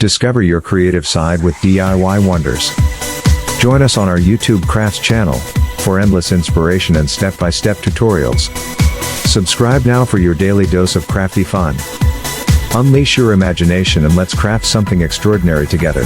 Discover your creative side with DIY wonders. Join us on our YouTube Crafts channel for endless inspiration and step-by-step tutorials. Subscribe now for your daily dose of crafty fun. Unleash your imagination and let's craft something extraordinary together.